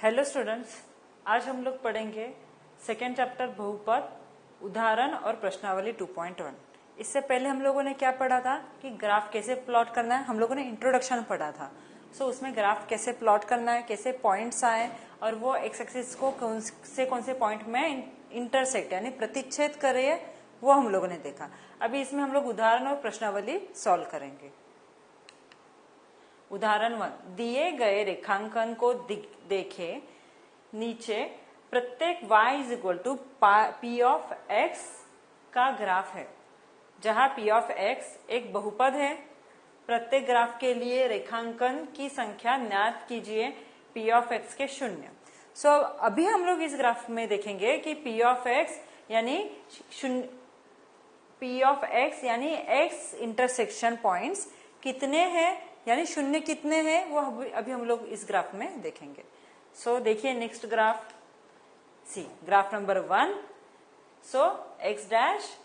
Hello students, आज हम लोग पढ़ेंगे सेकेंड चैप्टर बहुपद उदाहरण और प्रश्नावली 2.1। इससे पहले हम लोगों ने क्या पढ़ा था कि ग्राफ कैसे प्लॉट करना है। हम लोगों ने इंट्रोडक्शन पढ़ा था। उसमें ग्राफ कैसे प्लॉट करना है, कैसे पॉइंट्स आए और वो एक्स एक्सिस को कौन से पॉइंट में इंटरसेक्ट यानी प्रतिच्छेद करे, वो हम लोगों ने देखा। अभी इसमें हम लोग उदाहरण और प्रश्नावली सॉल्व करेंगे। उदाहरण 1, दिए गए रेखांकन को देखे नीचे प्रत्येक y is equal to p of x का ग्राफ है, जहां p ऑफ x एक बहुपद है। प्रत्येक ग्राफ के लिए रेखांकन की संख्या ज्ञात कीजिए p ऑफ x के शून्य। अभी हम लोग इस ग्राफ में देखेंगे कि p ऑफ x यानी x इंटरसेक्शन पॉइंट्स कितने हैं, यानी शून्य कितने हैं, वो अभी हम लोग इस ग्राफ में देखेंगे। देखिए next graph, see graph number 1। x dash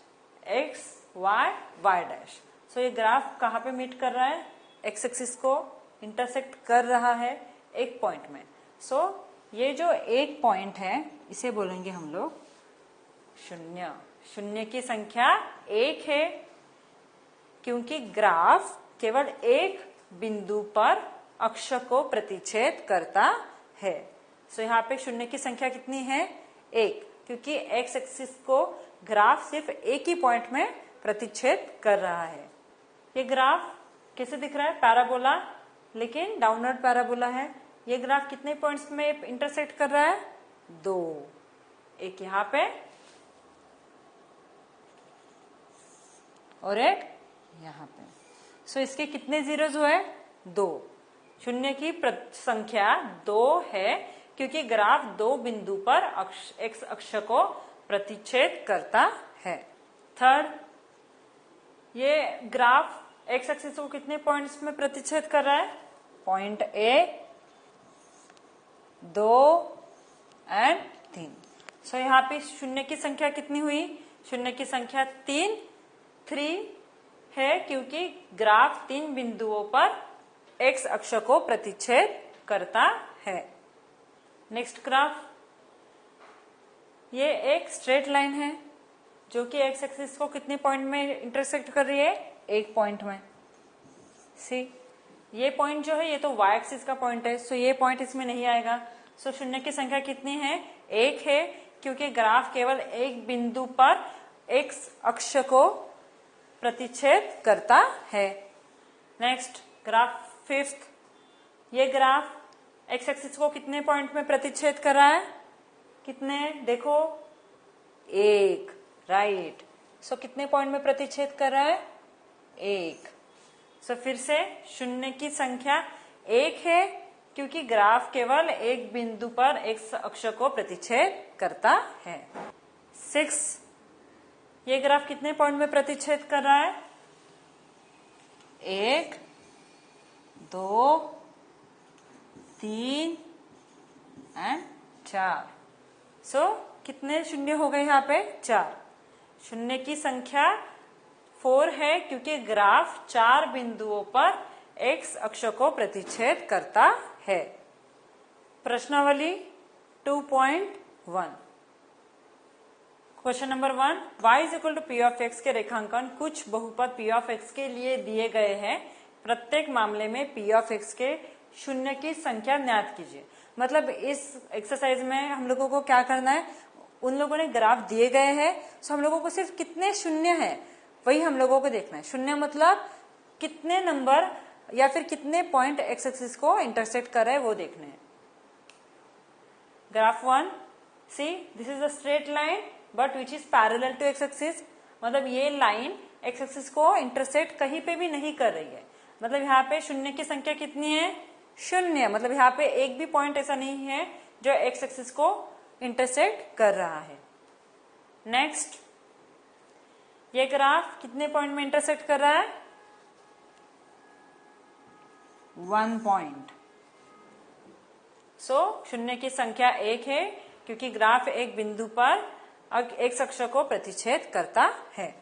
x y y dash. ये ग्राफ कहाँ पे मीट कर रहा है, x एक्सिस को इंटरसेक्ट कर रहा है एक पॉइंट में। ये जो एक पॉइंट है इसे बोलेंगे हम लोग शून्य। शून्य की संख्या एक है क्योंकि ग्राफ केवल एक बिंदु पर अक्ष को प्रतिच्छेद करता है। यहाँ पे शून्य की संख्या कितनी है, एक, क्योंकि एक्स एक्सिस को ग्राफ सिर्फ एक ही पॉइंट में प्रतिच्छेद कर रहा है। ये ग्राफ कैसे दिख रहा है, पैराबोला, लेकिन डाउनवर्ड पैराबोला है। ये ग्राफ कितने पॉइंट्स में इंटरसेक्ट कर रहा है, दो, एक यहाँ पे और एक यहाँ पे। इसके कितने जीरोज हुए, दो। शून्य की संख्या दो है क्योंकि ग्राफ दो बिंदु पर एक्स अक्ष को प्रतिच्छेद करता है। थर्ड, ये ग्राफ एक्स एक्सिस को कितने पॉइंट्स में प्रतिच्छेद कर रहा है, पॉइंट ए, 2 एंड 3। यहाँ पे शून्य की संख्या कितनी हुई, शून्य की संख्या 3 है क्योंकि ग्राफ तीन बिंदुओं पर एक्स अक्ष को प्रतिच्छेद करता है। नेक्स्ट ग्राफ, ये एक स्ट्रेट लाइन है जो कि एक्स एक्सिस को कितने पॉइंट में इंटरसेक्ट कर रही है, एक पॉइंट में। सी ये पॉइंट जो है ये तो वाई एक्सिस का पॉइंट है, ये पॉइंट इसमें नहीं आएगा। शून्य की संख्या कितनी है, एक है क्योंकि ग्राफ केवल एक बिंदु पर एक्स अक्ष को प्रतिच्छेद करता है। नेक्स्ट ग्राफ 5th, ये ग्राफ एक्स एक्सिस को कितने पॉइंट में प्रतिच्छेद कर रहा है, कितने, देखो, एक, राइट। कितने पॉइंट में प्रतिच्छेद कर रहा है, एक। फिर से शून्य की संख्या एक है क्योंकि ग्राफ केवल एक बिंदु पर एक्स अक्ष को प्रतिच्छेद करता है। 6, ये ग्राफ कितने पॉइंट में प्रतिच्छेद कर रहा है, एक, 2, 3 एंड 4। कितने शून्य हो गए यहाँ पे, 4। शून्य की संख्या 4 है क्योंकि ग्राफ चार बिंदुओं पर एक्स अक्ष को प्रतिच्छेद करता है। प्रश्नावली 2.1, question number 1, y is equal to p of x के रेखांकन कुछ बहुपद p ऑफ x के लिए दिए गए हैं। प्रत्येक मामले में p ऑफ x के शून्य की संख्या ज्ञात कीजिए। मतलब इस एक्सरसाइज में हम लोगों को क्या करना है, उन लोगों ने ग्राफ दिए गए हैं, हम लोगों को सिर्फ कितने शून्य हैं वही हम लोगों को देखना है। शून्य मतलब कितने नंबर या फिर कितने पॉइंट एक्स एक्सिस को इंटरसेक्ट कर रहे हैं वो देखने हैं। Graph 1, see this is a straight line but which is parallel to x axis. मतलब ये लाइन एक्स एक्सिस को इंटरसेक्ट कहीं पे भी नहीं कर रही है। मतलब यहाँ पे शून्य की संख्या कितनी है, शून्य। मतलब यहाँ पे एक भी पॉइंट ऐसा नहीं है जो एक्स एक्सिस को इंटरसेक्ट कर रहा है। नेक्स्ट, ये ग्राफ कितने पॉइंट में इंटरसेक्ट कर रहा है, 1 पॉइंट। शून्य की संख्या एक है क्योंकि ग्राफ एक बिंदु पर एक्स अक्ष को प्रतिच्छेद करता है।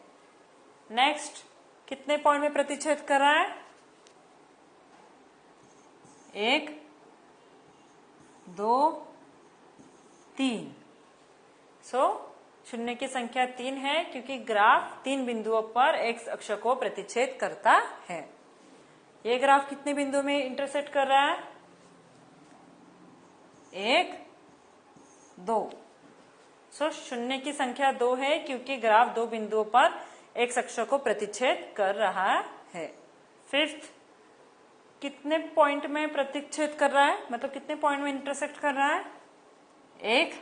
नेक्स्ट, कितने पॉइंट में प्रतिच्छेद कर रहा है, 1, 2 3। सो शून्य की संख्या 3 है क्योंकि ग्राफ 3 बिंदुओं पर एक्स अक्ष को प्रतिच्छेद करता है। ये ग्राफ कितने बिंदुओं में इंटरसेक्ट कर रहा है? 1, 2। सो शून्य की संख्या 2 है क्योंकि ग्राफ 2 बिंदुओं पर एक्स अक्ष को प्रतिच्छेद कर रहा है। फिफ्थ, कितने पॉइंट में प्रतिच्छेद कर रहा है, मतलब कितने पॉइंट में इंटरसेक्ट कर रहा है? 1,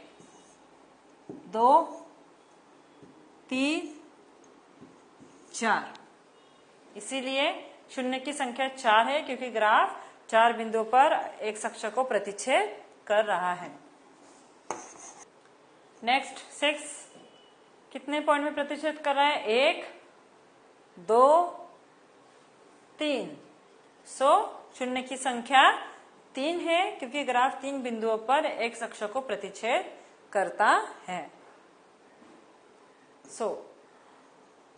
2, 3, 4। इसीलिए शून्य की संख्या 4 है क्योंकि ग्राफ 4 बिंदुओं पर एक्स अक्ष को प्रतिच्छेद कर रहा है। नेक्स्ट 6, कितने पॉइंट में प्रतिच्छेद कर रहा है? 1, 2, 3। सो शून्य की संख्या 3 है क्योंकि ग्राफ 3 बिंदुओं पर एक्स अक्ष को प्रतिच्छेद करता है। So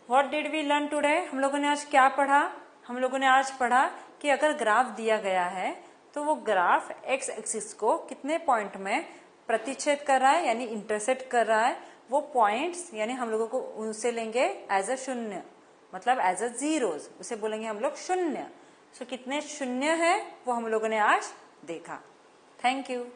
what did we learn today? हम लोगों ने आज क्या पढ़ा? हम लोगों ने आज पढ़ा कि अगर ग्राफ दिया गया है तो वो ग्राफ एक्स एक्सिस को कितने पॉइंट में प्रतिच्छेद कर रहा है यानी इंटरसेक्ट कर रहा है। वो पॉइंट्स यानी हम लोगों को उनसे लेंगे एज अ शून्य, मतलब एज अ जीरोस, उसे बोलेंगे हम लोग शून्य। सो कितने शून्य है वो हम लोगों ने आज देखा। Thank you.